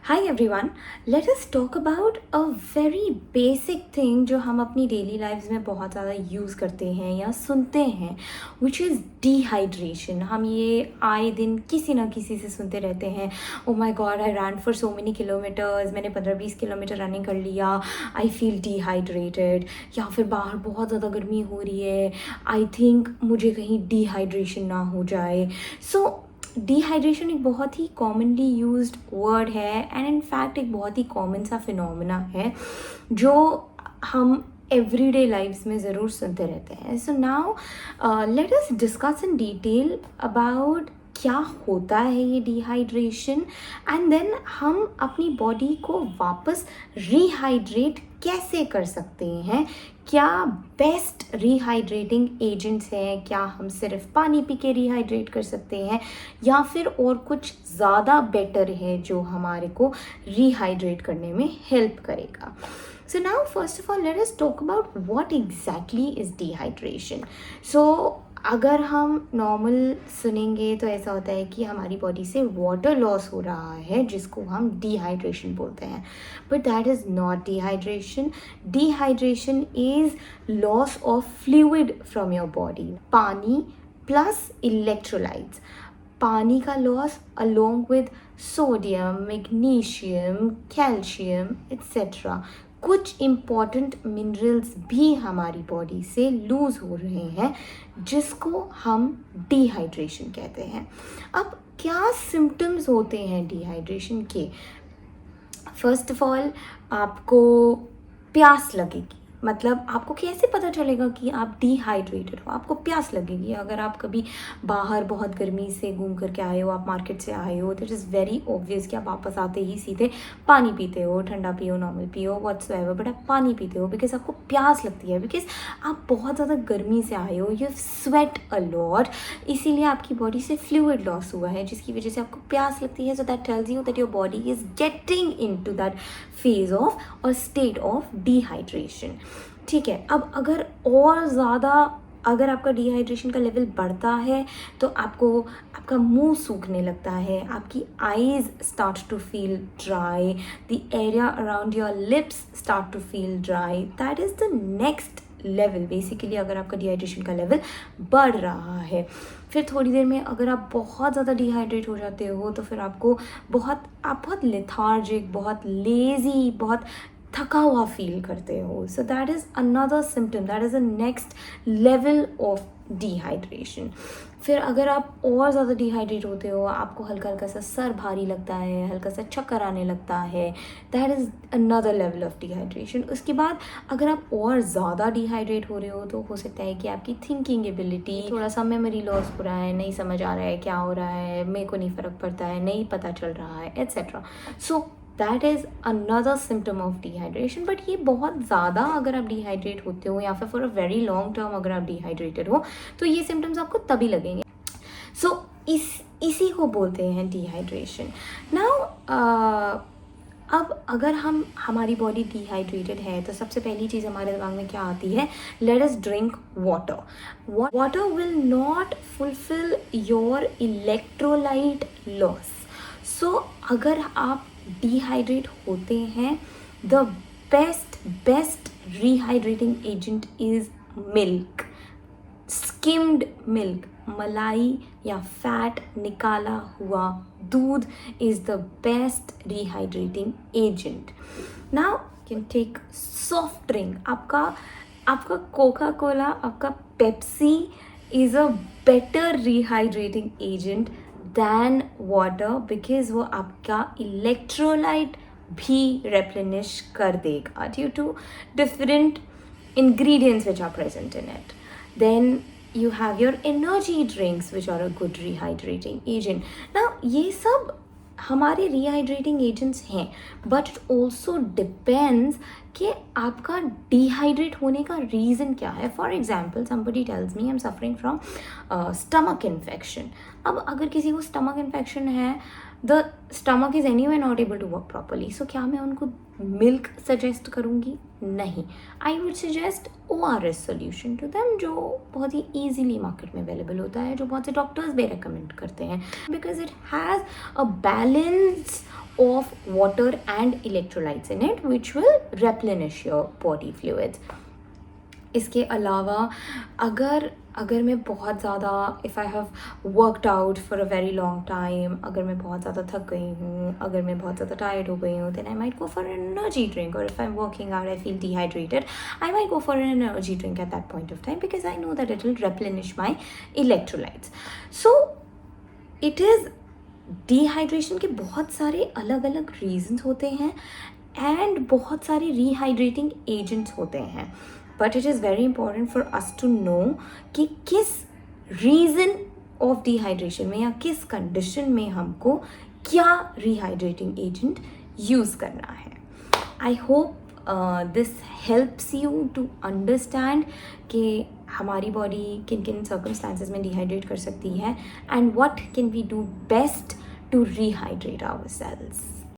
Hi everyone, let us talk about a very basic thing जो हम अपनी daily lifes में बहुत ज़्यादा यूज़ करते हैं या सुनते हैं, which is dehydration. हम ये आए दिन किसी ना किसी से सुनते रहते हैं, oh my god, I ran for so many kilometers, मैंने 15-20 किलोमीटर रनिंग कर लिया, I feel dehydrated. या फिर बाहर बहुत ज़्यादा गर्मी हो रही है, I think मुझे कहीं डिहाइड्रेशन ना हो जाए. So डिहाइड्रेशन एक बहुत ही कॉमनली यूज्ड वर्ड है एंड इन फैक्ट एक बहुत ही कॉमन सा फिनोमेना है जो हम एवरीडे लाइफ्स में ज़रूर सुनते रहते हैं. So now let us discuss in detail about क्या होता है ये डिहाइड्रेशन एंड देन हम अपनी बॉडी को वापस रिहाइड्रेट कैसे कर सकते हैं. क्या बेस्ट रिहाइड्रेटिंग एजेंट्स हैं, क्या हम सिर्फ पानी पी के रिहाइड्रेट कर सकते हैं या फिर और कुछ ज़्यादा बेटर है जो हमारे को रिहाइड्रेट करने में हेल्प करेगा. So now first of all let us talk about what exactly is dehydration. So अगर हम नॉर्मल सुनेंगे तो ऐसा होता है कि हमारी बॉडी से वाटर लॉस हो रहा है जिसको हम डिहाइड्रेशन बोलते हैं, but that is not dehydration. Dehydration is loss of fluid from your body. पानी प्लस इलेक्ट्रोलाइट्स, पानी का loss along with sodium, magnesium, calcium etcetera. कुछ इम्पॉर्टेंट मिनरल्स भी हमारी बॉडी से लूज़ हो रहे हैं जिसको हम डिहाइड्रेशन कहते हैं. अब क्या सिम्टम्स होते हैं डिहाइड्रेशन के? फर्स्ट ऑफ ऑल आपको प्यास लगेगी. मतलब आपको कैसे पता चलेगा कि आप डिहाइड्रेटेड हो? आपको प्यास लगेगी. अगर आप कभी बाहर बहुत गर्मी से घूम करके आए हो, आप मार्केट से आए हो, दैट इज़ वेरी ऑब्वियस कि आप वापस आते ही सीधे पानी पीते हो. ठंडा पियो, नॉर्मल पियो, व्हाट्सएवर, बट आप पानी पीते हो बिकॉज आपको प्यास लगती है, बिकॉज आप बहुत ज़्यादा गर्मी से आए हो, यू स्वेट अ लॉट, इसीलिए आपकी बॉडी से फ्लूइड लॉस हुआ है जिसकी वजह से आपको प्यास लगती है. So that tells you that your body is getting into that phase of और स्टेट ऑफ डिहाइड्रेशन. ठीक है. अब अगर और ज़्यादा अगर आपका डिहाइड्रेशन का लेवल बढ़ता है तो आपका मुंह सूखने लगता है, आपकी eyes start to feel dry, the area around your lips start to feel dry. That is the next level basically अगर आपका डिहाइड्रेशन का लेवल बढ़ रहा है. फिर थोड़ी देर में अगर आप बहुत ज़्यादा डिहाइड्रेट हो जाते हो तो फिर आप बहुत लेथार्जिक, बहुत लेज़ी, बहुत थका हुआ फील करते हो. So that is another symptom, that is a next level of dehydration. फिर अगर आप और ज़्यादा डिहाइड्रेट होते हो, आपको हल्का हल्का सा सर भारी लगता है, हल्का सा चक्कर आने लगता है, that is another level of dehydration. उसके बाद अगर आप और ज़्यादा डिहाइड्रेट हो रहे हो तो हो सकता है कि आपकी थिंकिंग एबिलिटी, थोड़ा सा मेमोरी लॉस हो रहा है, नहीं समझ आ रहा है क्या हो रहा है, मेरे को नहीं फ़र्क पड़ता है, नहीं पता चल रहा है etcetera. So that is another symptom of dehydration. But ये बहुत ज़्यादा अगर आप डिहाइड्रेट होते हो या फिर for a very long term अगर आप डिहाइड्रेटेड हो तो ये सिम्टम्स आपको तभी लगेंगे. सो इसी को बोलते हैं डिहाइड्रेशन. नाउ अब अगर हमारी बॉडी डिहाइड्रेटेड है तो सबसे पहली चीज़ हमारे दिमाग में क्या आती है? Let us drink water. Water will not fulfil your electrolyte loss. So अगर आप डिहाइड्रेट होते हैं, the best rehydrating agent is milk. Skimmed milk, मलाई या फैट निकाला हुआ दूध is the best rehydrating agent. Now can take soft drink. आपका कोका कोला, आपका Pepsi is a better rehydrating agent than water because वो आपका इलेक्ट्रोलाइट भी रेप्लेनिश कर देगा due to different ingredients which are present in it. Then you have your energy drinks which are a good rehydrating agent. Now ये सब हमारे rehydrating agents हैं, but it also depends कि आपका डिहाइड्रेट होने का रीज़न क्या है. For example somebody tells me I'm suffering from stomach infection. अब अगर किसी को स्टमक इन्फेक्शन है the stomach is anyway not able to work properly. So क्या मैं उनको मिल्क सजेस्ट करूँगी? नहीं. I would suggest ORS solution to them, जो बहुत ही ईजिली मार्केट में अवेलेबल होता है, जो बहुत से डॉक्टर्स भी रेकमेंड करते हैं, because it has a balance of water and electrolytes in it which will replenish your body fluids. इसके अलावा अगर मैं बहुत ज़्यादा if I have worked out for a very long time, अगर मैं बहुत ज़्यादा थक गई हूँ, अगर मैं बहुत ज़्यादा टायर्ड हो गई हूँ, then I might go for an energy drink. और if I am working out, I feel dehydrated, I might go for an energy drink at that point of time, because I know that it will replenish my electrolytes. So it is dehydration के बहुत सारे अलग अलग reasons होते हैं and बहुत सारे rehydrating agents होते हैं, but it is very important for us to know कि किस रीज़न ऑफ डिहाइड्रेशन में या किस कंडीशन में हमको क्या रिहाइड्रेटिंग एजेंट यूज़ करना है. I hope this helps you to understand कि हमारी बॉडी किन किन सर्कमस्टांसेस में डिहाइड्रेट कर सकती है and what can we do best to rehydrate ourselves.